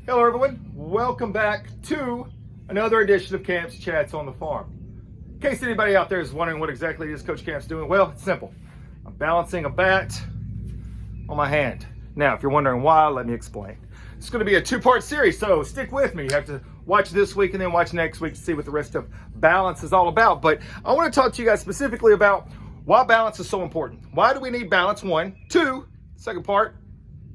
Hello everyone, welcome back to another edition of Camp's Chats on the Farm. In case anybody out there is wondering what exactly it is Coach Camp's doing, well, it's simple. I'm balancing a bat on my hand. Now, if you're wondering why, let me explain. It's going to be a two-part series, so stick with me. You have to watch this week and then watch next week to see what the rest of balance is all about. But I want to talk to you guys specifically about why balance is so important. Why do we need balance? One. Two, second part,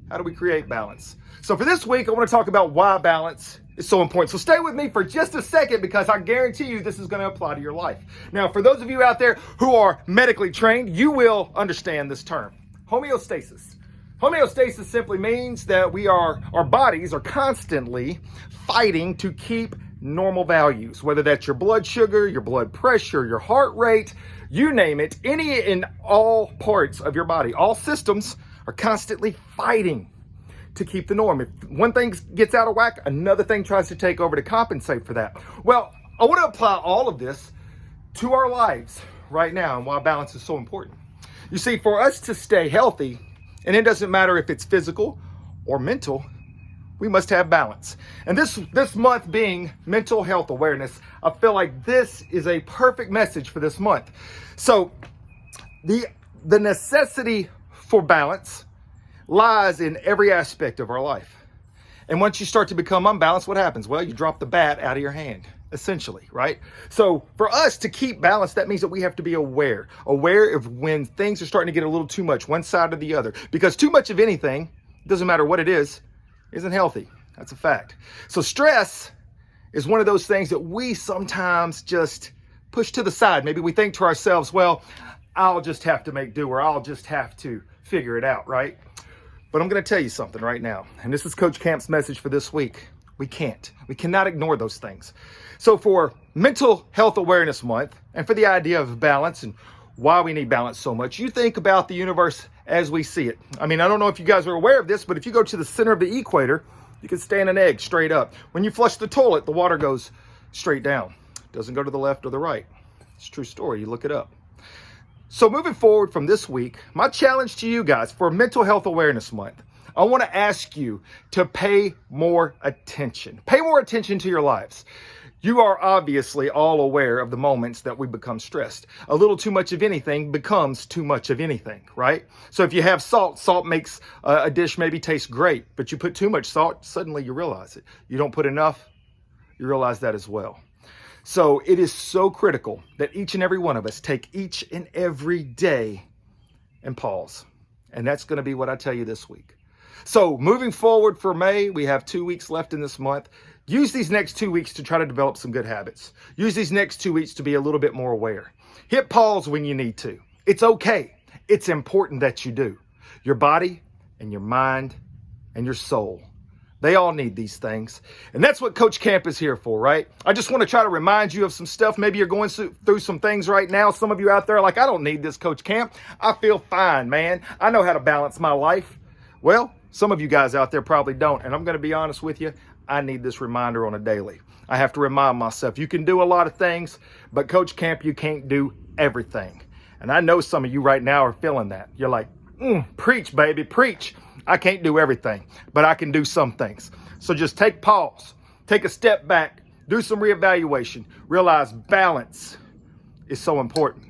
how do we create balance? So for this week, I want to talk about why balance is so important. So stay with me for just a second because I guarantee you this is going to apply to your life. Now, for those of you out there who are medically trained, you will understand this term, homeostasis. Homeostasis simply means that our bodies are constantly fighting to keep normal values, whether that's your blood sugar, your blood pressure, your heart rate, you name it, any and all parts of your body, all systems are constantly fighting to keep the norm. If one thing gets out of whack, another thing tries to take over to compensate for that. Well, I want to apply all of this to our lives right now and why balance is so important. You see, for us to stay healthy, and it doesn't matter if it's physical or mental, we must have balance. And this month being mental health awareness, I feel like this is a perfect message for this month. So the necessity for balance lies in every aspect of our life. And once you start to become unbalanced, what happens? Well, you drop the bat out of your hand, essentially, right? So for us to keep balance, that means that we have to be aware of when things are starting to get a little too much, one side or the other, because too much of anything, doesn't matter what it is, isn't healthy. That's a fact. So stress is one of those things that we sometimes just push to the side. Maybe we think to ourselves, well, I'll just have to make do, or I'll just have to figure it out, right? But I'm going to tell you something right now, and this is Coach Camp's message for this week. We cannot ignore those things. So for Mental Health Awareness Month, and for the idea of balance and why we need balance so much, you think about the universe as we see it. I mean, I don't know if you guys are aware of this, but if you go to the center of the equator, you can stand an egg straight up. When you flush the toilet, the water goes straight down. It doesn't go to the left or the right. It's a true story. You look it up. So moving forward from this week, my challenge to you guys for Mental Health Awareness Month, I want to ask you to pay more attention. Pay more attention to your lives. You are obviously all aware of the moments that we become stressed. A little too much of anything becomes too much of anything, right? So if you have salt makes a dish maybe taste great, but you put too much salt, suddenly you realize it. You don't put enough, you realize that as well. So it is so critical that each and every one of us take each and every day and pause. And that's going to be what I tell you this week. So moving forward for May, we have 2 weeks left in this month. Use these next 2 weeks to try to develop some good habits. Use these next 2 weeks to be a little bit more aware. Hit pause when you need to. It's okay. It's important that you do. Your body and your mind and your soul, they all need these things. And that's what Coach Camp is here for, right? I just want to try to remind you of some stuff. Maybe you're going through some things right now. Some of you out there are like, I don't need this, Coach Camp. I feel fine, man. I know how to balance my life. Well, some of you guys out there probably don't. And I'm going to be honest with you. I need this reminder on a daily. I have to remind myself, you can do a lot of things, but Coach Camp, you can't do everything. And I know some of you right now are feeling that. You're like, preach, baby, preach. I can't do everything, but I can do some things. So just take pause, take a step back, do some reevaluation, realize balance is so important.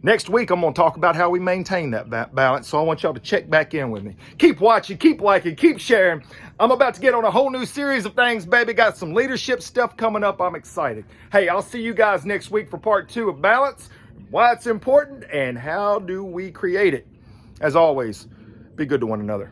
Next week, I'm going to talk about how we maintain that balance. So I want y'all to check back in with me. Keep watching, keep liking, keep sharing. I'm about to get on a whole new series of things, baby. Got some leadership stuff coming up. I'm excited. Hey, I'll see you guys next week for part 2 of balance, why it's important, and how do we create it. As always, be good to one another.